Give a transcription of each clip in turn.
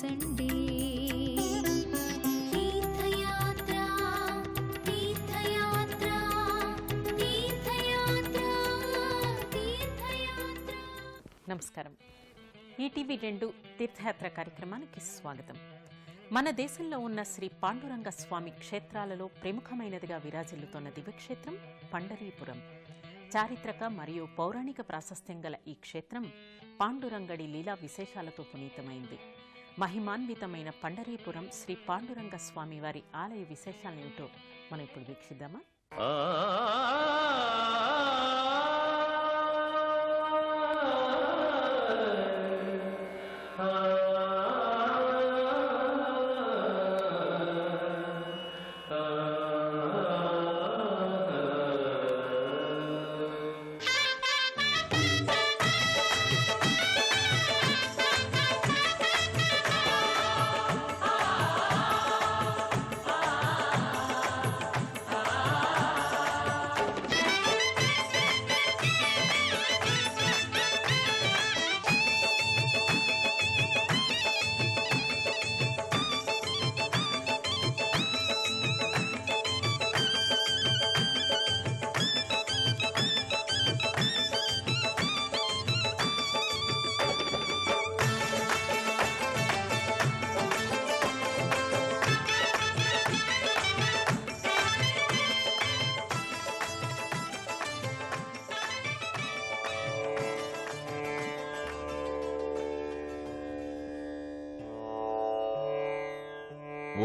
ఆలకించండి. తీర్థయాత్ర తీర్థయాత్ర తీర్థయాత్ర తీర్థయాత్ర. నమస్కారం. ఈటీవీ 2 తీర్థయాత్ర కార్యక్రమానికి స్వాగతం. మన దేశంలో ఉన్న శ్రీ పాండురంగ స్వామి క్షేత్రాలలో ప్రముఖమైనదిగా విరాజిల్లుతోన్న దివ్యక్షేత్రం పండరీపురం. చారిత్రక మరియు పౌరాణిక ప్రాశస్త్యం గల ఈ క్షేత్రం పాండురంగడి లీలా విశేషాలతో పునీతమైంది. మహిమాన్వితమైన పండరీపురం శ్రీ పాండురంగ స్వామి వారి ఆలయ విశేషాలేమిటో మనం ఇప్పుడు వీక్షిద్దామా?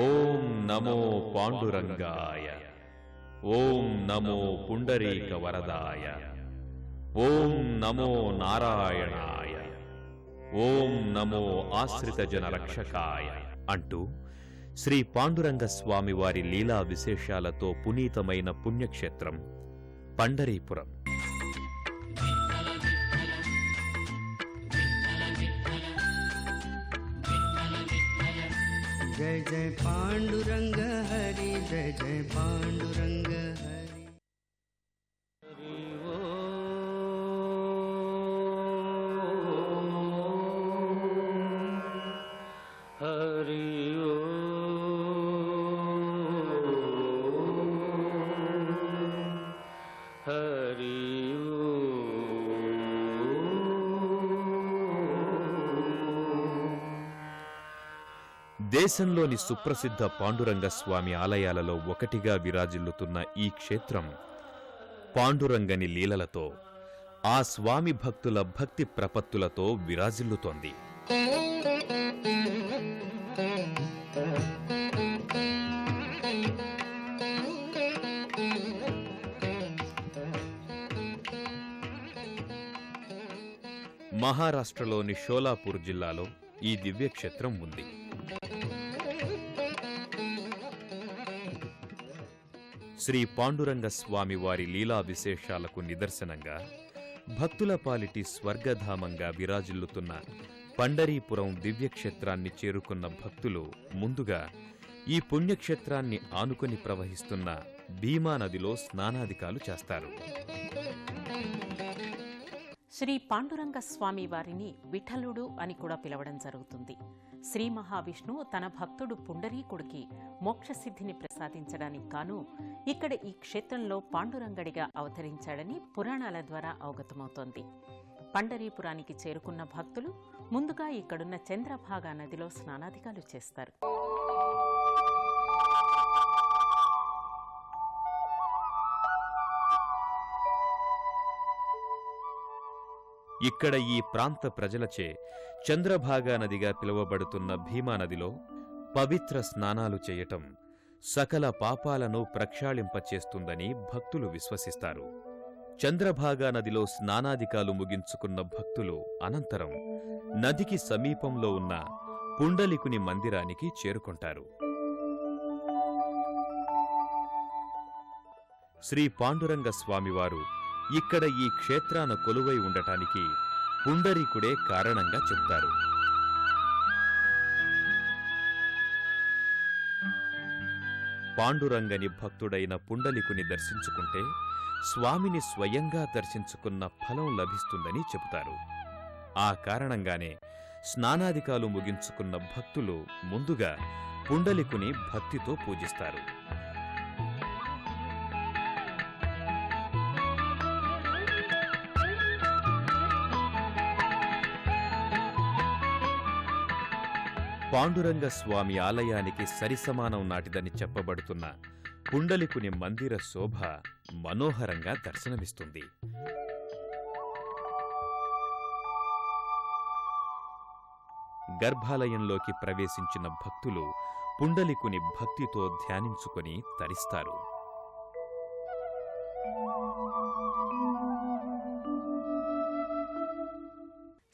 ఓం నమో పాండురంగాయ, ఓం నమో పుండరీక వరదాయ, ఓం నమో నారాయణాయ, ఓం నమో ఆశ్రిత జన రక్షకాయ అంటూ శ్రీ పాండురంగ స్వామి వారి లీలా విశేషాలతో పునీతమైన పుణ్యక్షేత్రం పండరీపురం. जय जय पांडुरंग हरि, जय जय पांडुरंग हरि. हरि हरि దేశంలోని సుప్రసిద్ధ పాండురంగ స్వామి ఆలయాలలో ఒకటిగా విరాజిల్లుతున్న ఈ క్షేత్రం పాండురంగని లీలలతో, ఆ స్వామి భక్తుల భక్తి ప్రపత్తులతో విరాజిల్లుతోంది. మహారాష్ట్రలోని షోలాపూర్ జిల్లాలో ఈ దివ్యక్షేత్రం ఉంది. శ్రీ పాండురంగ స్వామి వారి లీలా విశేషాలకు నిదర్శనంగా భక్తుల పాలిటి స్వర్గధామంగా విరాజిల్లుతున్న పండరీపురం దివ్యక్షేత్రాన్ని చేరుకున్న భక్తులు ముందుగా ఈ పుణ్యక్షేత్రాన్ని ఆనుకొని ప్రవహిస్తున్న భీమా నదిలో స్నానాదికాలు చేస్తారు. శ్రీ పాండురంగ స్వామి వారిని విఠలుడు అని కూడా పిలవడం జరుగుతుంది. శ్రీ మహావిష్ణువు తన భక్తుడు పుండరీకుడికి మోక్షసిద్ధిని ప్రసాదించడానికి గాను ఇక్కడ ఈ క్షేత్రంలో పాండురంగడిగా అవతరించాడని పురాణాల ద్వారా అవగతమవుతోంది. పండరీపురానికి చేరుకున్న భక్తులు ముందుగా ఇక్కడున్న చంద్రభాగా నదిలో స్నానాదికాలు చేస్తారు. ఇక్కడ ఈ ప్రాంత ప్రజలచే చంద్రభాగా నదిగా పిలువబడుతున్న భీమా నదిలో పవిత్ర స్నానాలు చేయటం సకల పాపాలను ప్రక్షాళింపచేస్తుందని భక్తులు విశ్వసిస్తారు. చంద్రభాగా నదిలో స్నానాదికాలు ముగించుకున్న భక్తులు అనంతరం నదికి సమీపంలో ఉన్న పుండలికుని మందిరానికి చేరుకుంటారు. శ్రీ పాండురంగ స్వామివారు ఇక్కడ ఈ క్షేత్రాన కొలువై ఉండటానికి పుండరీకుడే కారణంగా చెప్తారు. పాండురంగని భక్తుడైన పుండలికుని దర్శించుకుంటే స్వామిని స్వయంగా దర్శించుకున్న ఫలం లభిస్తుందని చెబుతారు. ఆ కారణంగానే స్నానాదికాలు ముగించుకున్న భక్తులు ముందుగా పుండలికుని భక్తితో పూజిస్తారు. పాండురంగ స్వామి ఆలయానికి సరిసమానం నాటిదని చెప్పబడుతున్న పుండలికుని మందిర శోభ మనోహరంగా దర్శనమిస్తుంది. గర్భాలయంలోకి ప్రవేశించిన భక్తులు పుండలికుని భక్తితో ధ్యానించుకొని తరిస్తారు.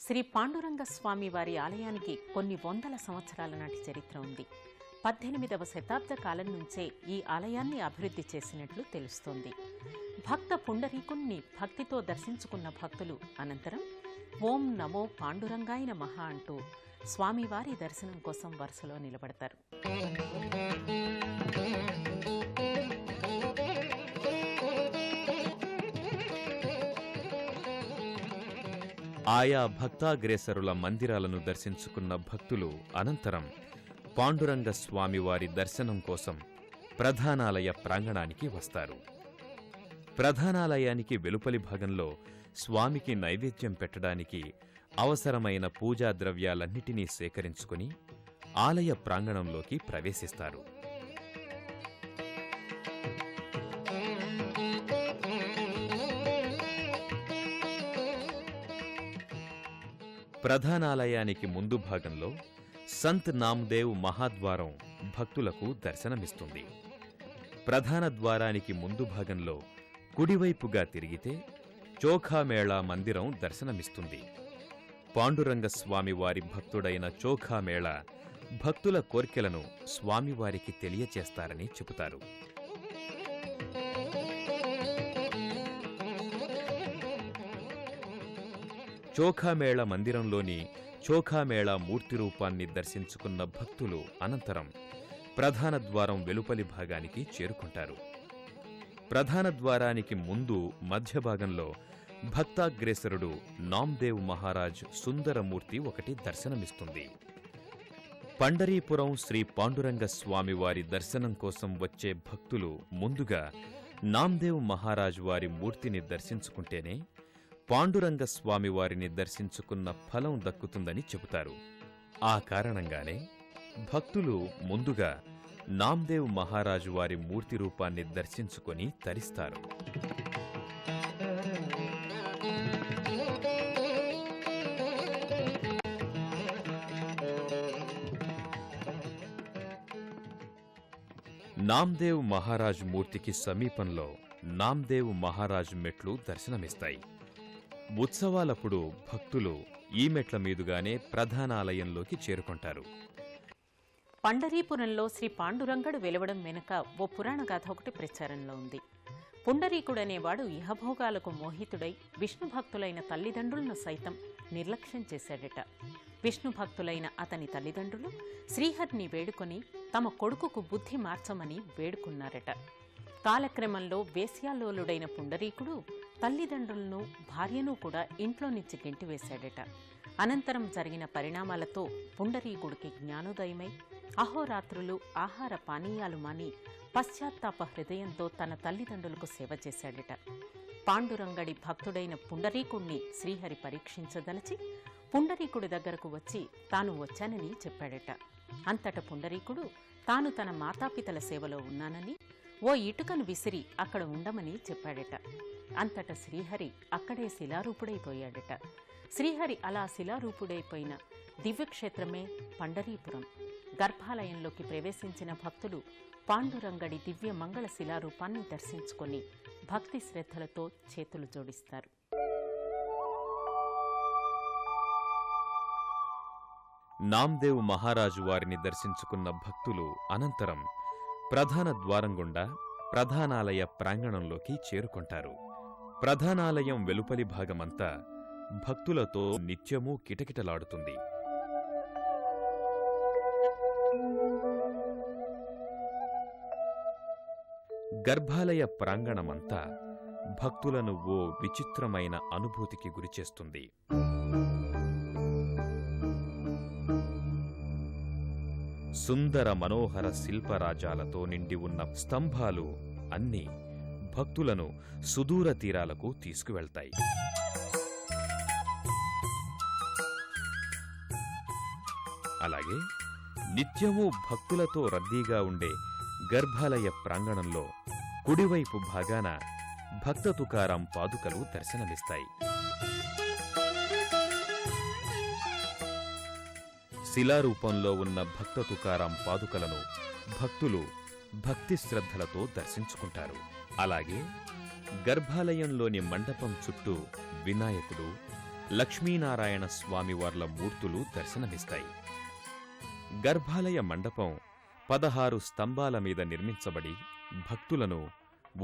శ్రీ పాండురంగ స్వామి వారి ఆలయానికి కొన్ని వందల సంవత్సరాల నాటి చరిత్ర ఉంది. 18వ శతాబ్ద కాలం నుంచే ఈ ఆలయాన్ని అభివృద్ధి చేసినట్లు తెలుస్తోంది. భక్త పుండరీకుణ్ణి భక్తితో దర్శించుకున్న భక్తులు అనంతరం ఓం నమో పాండురంగాయ నమః అంటూ స్వామివారి దర్శనం కోసం వరుసలో నిలబడతారు. ఆయా భక్తాగ్రేసరుల మందిరాలను దర్శించుకున్న భక్తులు అనంతరం పాండురంగ స్వామివారి దర్శనం కోసం ప్రధానాలయ ప్రాంగణానికి వస్తారు. ప్రధానాలయానికి వెలుపలి భాగంలో స్వామికి నైవేద్యం పెట్టడానికి అవసరమైన పూజా ద్రవ్యాలన్నిటినీ సేకరించుకుని ఆలయ ప్రాంగణంలోకి ప్రవేశిస్తారు. ప్రధానాలయానికి ముందు భాగంలో సంత్ నామ్దేవ్ మహాద్వారం భక్తులకు దర్శనమిస్తుంది. ప్రధాన ద్వారానికి ముందు భాగంలో కుడివైపుగా తిరిగితే చోఖామేళా మందిరం దర్శనమిస్తుంది. పాండురంగ స్వామివారి భక్తుడైన చోఖామేళా భక్తుల కోర్కెలను స్వామివారికి తెలియచేస్తారని చెబుతారు. చోఖామేళ మందిరంలోని చోఖామేళా మూర్తి రూపాన్ని దర్శించుకున్న భక్తులు అనంతరం ప్రధాన ద్వారం వెలుపలి భాగానికి చేరుకుంటారు. ప్రధాన ద్వారానికి ముందు మధ్య భాగంలో భక్తాగ్రేసరుడు నామ్దేవ్ మహారాజ్ సుందరమూర్తి ఒకటి దర్శనమిస్తుంది. పండరీపురం శ్రీ పాండురంగ స్వామివారి దర్శనం కోసం వచ్చే భక్తులు ముందుగా నామ్దేవ్ మహారాజ్ వారి మూర్తిని దర్శించుకుంటేనే పాండురంగ స్వామివారిని దర్శించుకున్న ఫలం దక్కుతుందని చెబుతారు. ఆ కారణంగానే భక్తులు ముందుగా నామ్దేవ్ మహారాజు వారి మూర్తి రూపాన్ని దర్శించుకొని తరిస్తారు. నామ్దేవ్ మహారాజ్ మూర్తికి సమీపంలో నామ్దేవ్ మహారాజ్ మెట్లు దర్శనమిస్తాయి. ఉత్సవాలప్పుడు భక్తులు ఈ మెట్ల మీదుగానే ప్రధానాలయంలోకి చేరుకుంటారు. పండరీపురంలో శ్రీ పాండురంగడు వెలవడం వెనుక ఓ పురాణ గాథ ఒకటి ప్రచారంలో ఉంది. పుండరీకుడనేవాడు ఇహభోగాలకు మోహితుడై విష్ణు భక్తులైన తల్లిదండ్రులను సైతం నిర్లక్ష్యం చేశాడట. విష్ణు భక్తులైన అతని తల్లిదండ్రులు శ్రీహరిని వేడుకొని తమ కొడుకుకు బుద్ధి మార్చమని వేడుకున్నారట. కాలక్రమంలో వేశ్యాలోలుడైన పుండరీకుడు తల్లిదండ్రులను భార్యను కూడా ఇంట్లో నుంచి గెంటివేశాడట. అనంతరం జరిగిన పరిణామాలతో పుండరీకుడికి జ్ఞానోదయమై అహోరాత్రులు ఆహార పానీయాలు మాని పశ్చాత్తాప హృదయంతో తన తల్లిదండ్రులకు సేవ చేశాడట. పాండురంగడి భక్తుడైన పుండరీకుణ్ణి శ్రీహరి పరీక్షించదలచి పుండరీకుడి దగ్గరకు వచ్చి తాను వచ్చానని చెప్పాడట. అంతట పుండరీకుడు తాను తన మాతాపితల సేవలో ఉన్నానని ఓ ఇటుకను విసిరి అక్కడ ఉండమని చెప్పాడట. అంతట శ్రీహరి అక్కడే శిలారూపుడైపోయాడట. శ్రీహరి అలా శిలారూపుడైపోయిన దివ్యక్షేత్రమే పండరీపురం. గర్భాలయంలోకి ప్రవేశించిన భక్తులు పాండురంగడి దివ్య మంగళ శిలారూపాన్ని దర్శించుకొని భక్తి శ్రద్ధలతో చేతులు జోడిస్తారు. నామ్దేవ్ మహారాజు వారిని దర్శించుకున్న భక్తులు అనంతరం ప్రధాన ద్వారం గుండా ప్రధానాలయ ప్రాంగణంలోకి చేరుకుంటారు. ప్రధానాలయం వెలుపలి భాగమంతా భక్తులతో నిత్యమూ కిటకిటలాడుతుంది. గర్భాలయ ప్రాంగణమంతా భక్తులను ఓ విచిత్రమైన అనుభూతికి గురిచేస్తుంది. సుందర మనోహర శిల్పరాజాలతో నిండి ఉన్న స్తంభాలు అన్నీ భక్తులను సుదూర తీరాలకు తీసుకువెళ్తాయి. అలాగే నిత్యమూ భక్తులతో రద్దీగా ఉండే గర్భాలయ ప్రాంగణంలో కుడివైపు భాగాన భక్త తుకారాం పాదుకలు దర్శనమిస్తాయి. శిలారూపంలో ఉన్న భక్త తుకారాం పాదుకలను భక్తులు భక్తి శ్రద్ధలతో దర్శించుకుంటారు. అలాగే గర్భాలయంలోని మండపం చుట్టూ వినాయకుడు, లక్ష్మీనారాయణ స్వామివార్ల మూర్తులు దర్శనమిస్తాయి. గర్భాలయ మండపం 16 స్తంభాల మీద నిర్మించబడి భక్తులను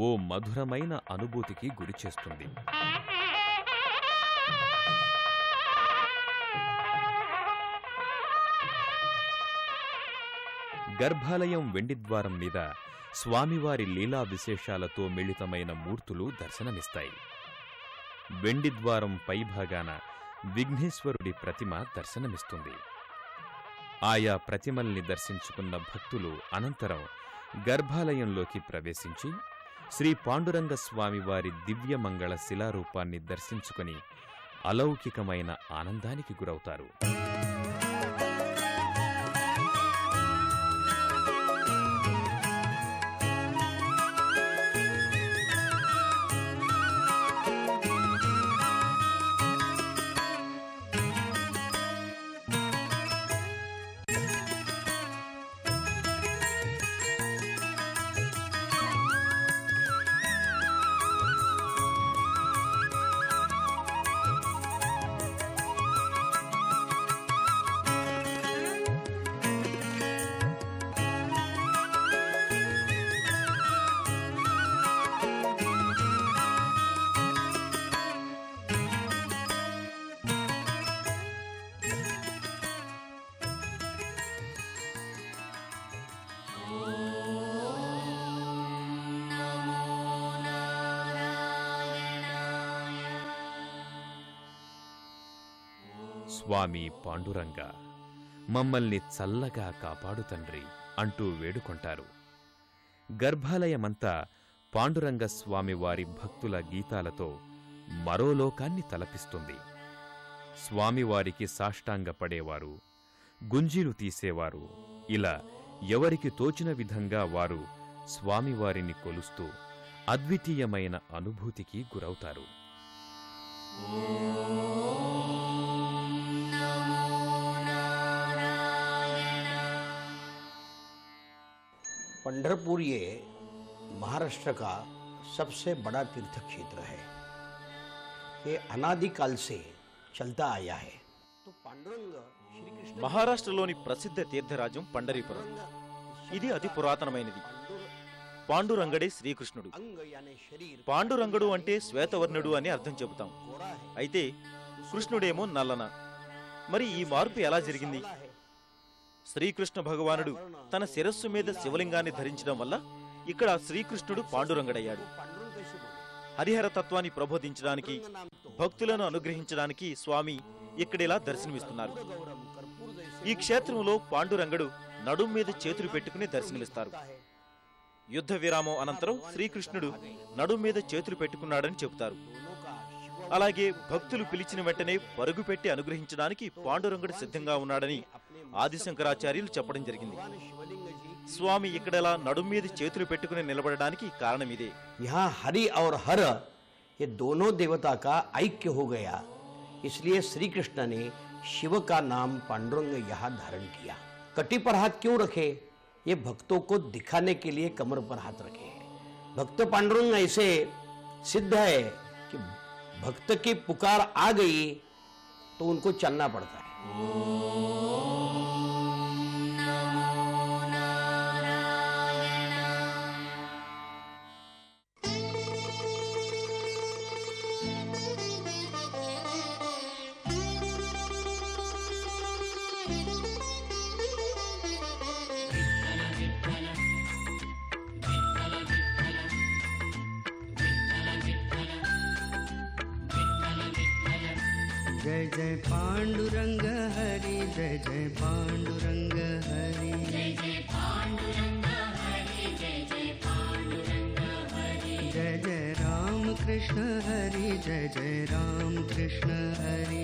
ఓ మధురమైన అనుభూతికి గురిచేస్తుంది. గర్భాలయం వెండిద్వారం మీద స్వామివారి లీలా విశేషాలతో మిళితమైన మూర్తులు దర్శనమిస్తాయి. వెండిద్వారం పైభాగాన విఘ్నేశ్వరుడి ప్రతిమ దర్శనమిస్తుంది. ఆయా ప్రతిమల్ని దర్శించుకున్న భక్తులు అనంతరం గర్భాలయంలోకి ప్రవేశించి శ్రీ పాండురంగ స్వామివారి దివ్యమంగళ శిలారూపాన్ని దర్శించుకుని అలౌకికమైన ఆనందానికి గురవుతారు. స్వామి పాండురంగ, మమ్మల్ని చల్లగా కాపాడు తండ్రి అంటూ వేడుకొంటారు. గర్భాలయమంతా పాండురంగ స్వామివారి భక్తుల గీతాలతో మరో లోకాన్ని తలపిస్తుంది. స్వామివారికి సాష్టాంగపడేవారు, గుంజీలు తీసేవారు, ఇలా ఎవరికి తోచిన విధంగా వారు స్వామివారిని కొలుస్తూ అద్వితీయమైన అనుభూతికి గురవుతారు. पंढरपुर ये महाराष्ट्र का सबसे बड़ा तीर्थ क्षेत्र है। ये अनादिकाल से चलता आया है। तो पांडुरंग श्री कृष्ण మహారాష్ట్రలోని ప్రసిద్ధ తీర్థరాజ్యం పండరీపురం. ఇది అతి పురాతనమైనది. పాండురంగడే శ్రీకృష్ణుడు. अंग यानी शरीर పాండురంగడు అంటే శ్వేతవర్ణుడు అని అర్థం చెబుతాం. गोरा है, అయితే కృష్ణుడేమో నల్లన. మరి ఈ మార్పు ఎలా జరిగింది? काला है। శ్రీకృష్ణ భగవానుడు తన శిరస్సు మీద శివలింగాన్ని ధరించడం వల్ల ఇక్కడ శ్రీకృష్ణుడు పాండురంగడయ్యాడు. पांडुरंग कैसे बोले? హరిహర తత్వాన్ని ప్రబోధించడానికి, భక్తులను అనుగ్రహించడానికి స్వామి ఇక్కడిలా దర్శనమిస్తున్నారు. गौरम कर्पूर जैसे ఈ క్షేత్రంలో పాండురంగడు నడుం మీద చేతులు పెట్టుకుని దర్శనమిస్తారు. है। యుద్ధ విరామం అనంతరం శ్రీకృష్ణుడు నడుం మీద చేతులు పెట్టుకున్నాడని చెబుతారు. दोनों का शिव అలాగే భక్తులు పిలిచిన వెంటనే పరుగు పెట్టి అనుగ్రహించడానికి పాండురంగడు సిద్ధంగా ఉన్నాడని ఆదిశంకరాచార్యులు చెప్పడం జరిగింది. शिवलिंग जी స్వామి ఇక్కడలా నడుం మీద చేతులు పెట్టుకుని నిలబడడానికి కారణమిదే. यहाँ हरि और हर ये दोनों देवता का ऐक्य हो गया, इसलिए श्री कृष्ण ने शिव का नाम पांडुरंग यहाँ धारण किया। कटी पर हाथ क्यों रखे? ये भक्तों को दिखाने के लिए कमर पर हाथ रखे हैं। भक्त पांडुरंग ऐसे सिद्ध है कि भक्त की पुकार आ गई तो उनको चलना पड़ता है। जय जय पांडुरंग हरि, जय जय पांडुरंग हरि। कृष्ण हरि जय जय राम कृष्ण हरि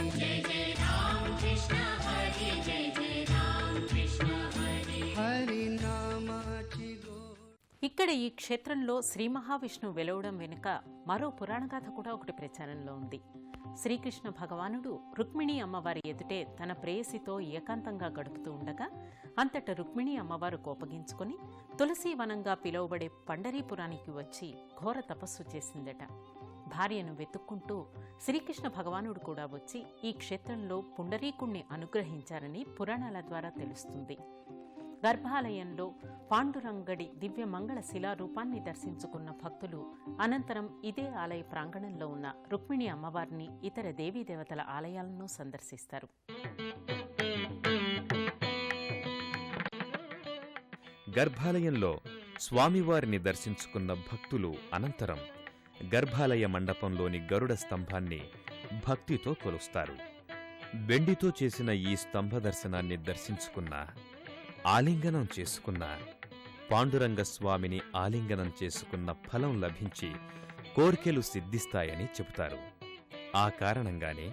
हरि नामाची गो. ఇక్కడ ఈ క్షేత్రంలో శ్రీ మహావిష్ణువు వెలవడం వెనుక మరో పురాణగాథ కూడా ఒకటి ప్రచారంలో ఉంది. శ్రీకృష్ణ భగవానుడు రుక్మిణీ అమ్మవారి ఎదుటే తన ప్రేయసితో ఏకాంతంగా గడుపుతూ ఉండగా అంతట రుక్మిణీ అమ్మవారు కోపగించుకొని తులసీవనంగా పిలువబడే పండరీపురానికి వచ్చి ఘోర తపస్సు చేసిందట. భార్యను వెతుక్కుంటూ శ్రీకృష్ణ భగవానుడు కూడా వచ్చి ఈ క్షేత్రంలో పుండరీకుణ్ణి అనుగ్రహించారని పురాణాల ద్వారా తెలుస్తుంది. గర్భాలయంలో పాండురంగడి దివ్య మంగళ శిలారూపాన్ని దర్శించుకున్న భక్తులు అనంతరం ఇదే ఆలయ ప్రాంగణంలో ఉన్న రుక్మిణి అమ్మవారిని ఇతర దేవీదేవతల ఆలయాలను సందర్శిస్తారు. గర్భాలయంలో స్వామివారిని దర్శించుకున్న భక్తులు అనంతరం గర్భాలయ మండపంలోని గరుడ స్తంభాన్ని భక్తితో కొలుస్తారు. వెండితో చేసిన ఈ స్తంభ దర్శనాన్ని దర్శించుకున్న, ఆలింగనం చేసుకున్న, పాండురంగ స్వామిని ఆలింగనం చేసుకున్న ఫలం లభించి కోర్కెలు సిద్ధిస్తాయని చెబుతారు. ఆ కారణంగానే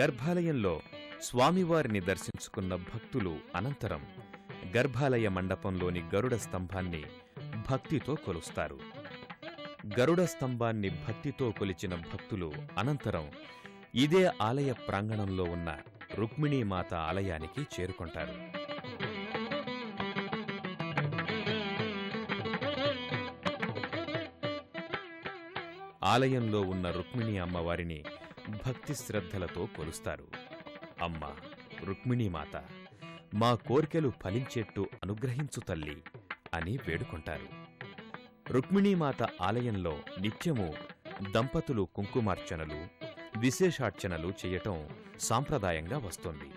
గర్భాలయంలో స్వామివారిని దర్శించుకున్న భక్తులు అనంతరం గర్భాలయ మండపంలోని గరుడ స్తంభాన్ని భక్తితో కొలుస్తారు. గరుడ స్తంభాన్ని భక్తితో కొలిచిన భక్తులు అనంతరం ఇదే ఆలయ ప్రాంగణంలో ఉన్న రుక్మిణీమాత ఆలయానికి చేరుకుంటారు. ఆలయంలో ఉన్న రుక్మిణీ అమ్మవారిని భక్తి శ్రద్ధలతో కొలుస్తారు. అమ్మ రుక్మిణీమాత, మా కోర్కెలు ఫలించేట్టు అనుగ్రహించు తల్లి అని వేడుకుంటారు. రుక్మిణీమాత ఆలయంలో నిత్యము దంపతులు కుంకుమార్చనలు, విశేషార్చనలు చేయటం సాంప్రదాయంగా వస్తోంది.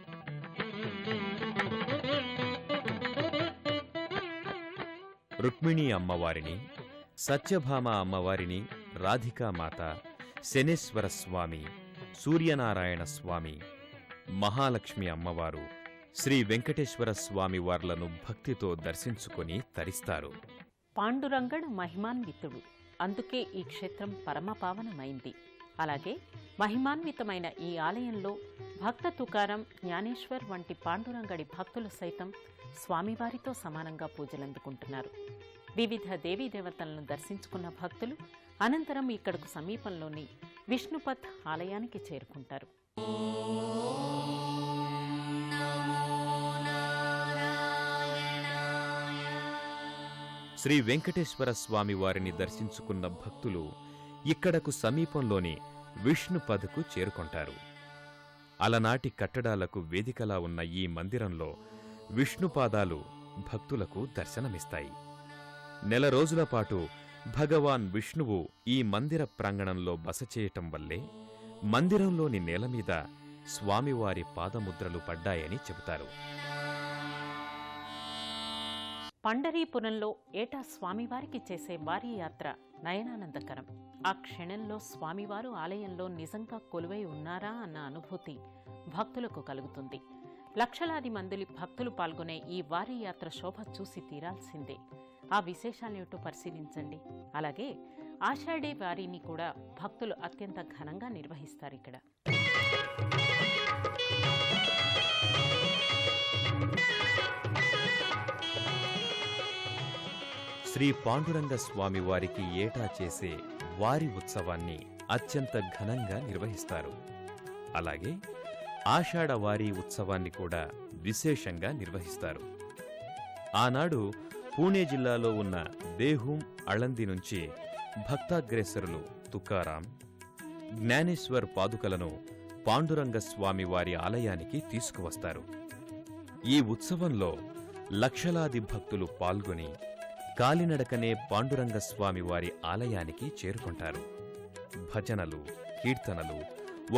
రుక్మిణీ అమ్మవారిని, సత్యభామ అమ్మవారిని, రాధికామాత, శనేశ్వర స్వామి, సూర్యనారాయణ స్వామి, మహాలక్ష్మి అమ్మవారు, శ్రీ వెంకటేశ్వర స్వామి వార్లను భక్తితో దర్శించుకొని తరిస్తారు. పాండురంగడు మహిమాన్వితుడు, అందుకే ఈ క్షేత్రం పరమపావనమైంది. అలాగే మహిమాన్వితమైన ఈ ఆలయంలో భక్త తుకారం, జ్ఞానేశ్వర్ వంటి పాండురంగడి భక్తులు సైతం స్వామివారితో సమానంగా పూజలందుకుంటున్నారు. వివిధ దేవీదేవతలను దర్శించుకున్న భక్తులు అనంతరం ఇక్కడకు సమీపంలోని విష్ణుపథ్ ఆలయానికి చేరుకుంటారు. శ్రీ వెంకటేశ్వర స్వామి వారిని దర్శించుకున్న భక్తులు ఇక్కడకు సమీపంలోని విష్ణుపథ్కు చేరుకుంటారు. అలనాటి కట్టడాలకు వేదికలా ఉన్న ఈ మందిరంలో విష్ణుపాదాలు భక్తులకు దర్శనమిస్తాయి. నెల రోజుల పాటు భగవాన్ విష్ణువు ఈ మందిర ప్రాంగణంలో బస చేయటం వల్లే మందిరంలోని నేలమీద స్వామివారి పాదముద్రలు పడ్డాయని చెబుతారు. పండరీపురంలో ఏటా స్వామివారికి చేసే వారీ యాత్ర నయనానందకరం. ఆ క్షణంలో స్వామివారు ఆలయంలో నిజంగా కొలువై ఉన్నారా అన్న అనుభూతి భక్తులకు కలుగుతుంది. లక్షలాది మంది భక్తులు పాల్గొనే ఈ వారీ యాత్ర శోభ చూసి తీరాల్సిందే. ఆ విశేషాలేమిటో పరిశీలించండి. అలాగే ఆషాఢీ వారీని కూడా భక్తులు అత్యంత ఘనంగా నిర్వహిస్తారు. ఇక్కడ శ్రీ పాండురంగ స్వామి వారికి ఏటా చేసే వారి ఉత్సవాన్ని అత్యంత ఘనంగా నిర్వహిస్తారు. అలాగే ఆషాఢ వారీ ఉత్సవాన్ని కూడా విశేషంగా నిర్వహిస్తారు. ఆనాడు పూణే జిల్లాలో ఉన్న దేహూం, అళంది నుంచి భక్తాగ్రేసరులు తుకారాం, జ్ఞానేశ్వర్ పాదుకలను పాండురంగ స్వామి వారి ఆలయానికి తీసుకువస్తారు. ఈ ఉత్సవంలో లక్షలాది భక్తులు పాల్గొని కాలినడకనే పాండురంగ స్వామి వారి ఆలయానికి చేరుకుంటారు. భజనలు, కీర్తనలు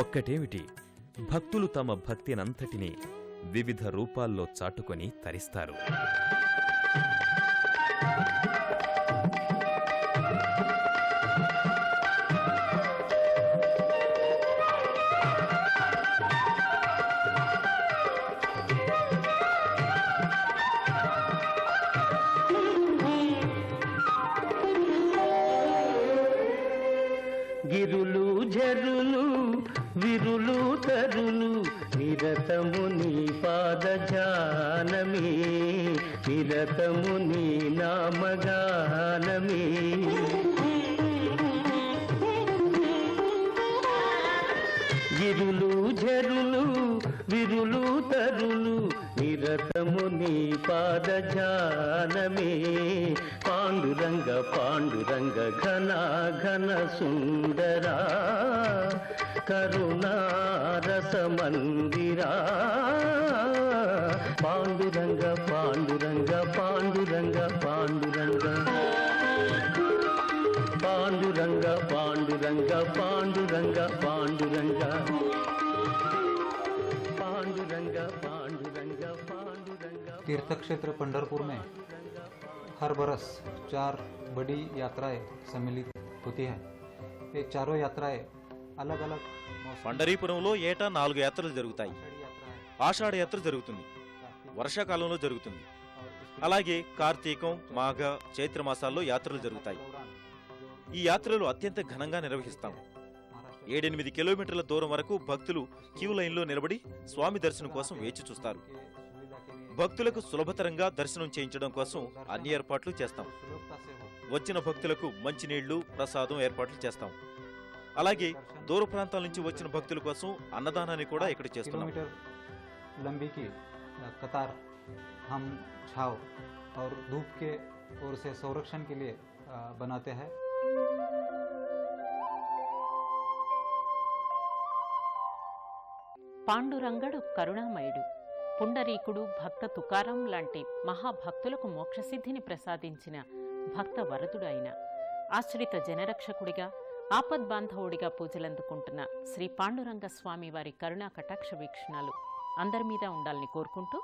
ఒక్కటేమిటి, భక్తులు తమ భక్తినంతటినీ వివిధ రూపాల్లో చాటుకొని తరిస్తారు. ధ్యానమే నిరతము నీ నామగానమే గిరులు ఝరులు విరులు తరులు నిరతము నీ పాద ధ్యానమే పాండురంగ పాండురంగ ఘన ఘన సుందరా కరుణారస మందిరా పాండురంగ పాండురంగ పాండురంగ పాండురంగ పాండురంగ పాండురంగ పాండురంగ పాండురంగ పాండురంగ పాండురంగ పాండురంగ तीर्थ क्षेत्र पंढरपुर में हर बरस 4 बड़ी यात्राएं सम्मिलित होती है। ये चारों यात्राएं अलग अलग मौसम పండరీపురంలో ఏటా 4 యాత్రలు జరుగుతాయి. आषाढ़ी यात्रा है, ఆషాఢ యాత్ర జరుగుతుంది, कार्तिक వర్షాకాలంలో జరుగుతుంది. और उसके అలాగే కార్తీకం, మాఘ, చైత్ర మాసాల్లో యాత్రలు జరుగుతాయి. दौरान ఈ యాత్రలు అత్యంత ఘనంగా నిర్వహిస్తాం. महाराष्ट्र 7-8 కిలోమీటర్ల దూరం వరకు భక్తులు క్యూ లైన్లో నిలబడి స్వామి దర్శనం కోసం వేచి చూస్తారు. के सुविधा के लिए భక్తులకు సులభతరంగా దర్శనం చేయించడం కోసం అన్ని ఏర్పాట్లు చేస్తాం. सुलभता से हो వచ్చిన భక్తులకు మంచినీళ్లు, ప్రసాదం ఏర్పాట్లు చేస్తాం. అలాగే దూర ప్రాంతాల నుంచి వచ్చిన భక్తుల కోసం అన్నదానాన్ని కూడా ఇక్కడ చేస్తున్నాం. किलोमीटर लंबी की कतार हम छाव और धूप के ओर से संरक्षण के लिए बनाते हैं। పాండురంగడు కరుణామయుడు. పుండరీకుడు భక్త తుకారం లాంటి మహాభక్తులకు మోక్షసిద్ధిని ప్రసాదించిన భక్త వరదుడు ఆయన. ఆశ్రిత జనరక్షకుడిగా, ఆపద్బాంధవుడిగా పూజలందుకుంటున్న శ్రీ పాండురంగ స్వామి వారి కరుణా కటాక్ష వీక్షణాలు అందరి మీద ఉండాలని కోరుకుంటూ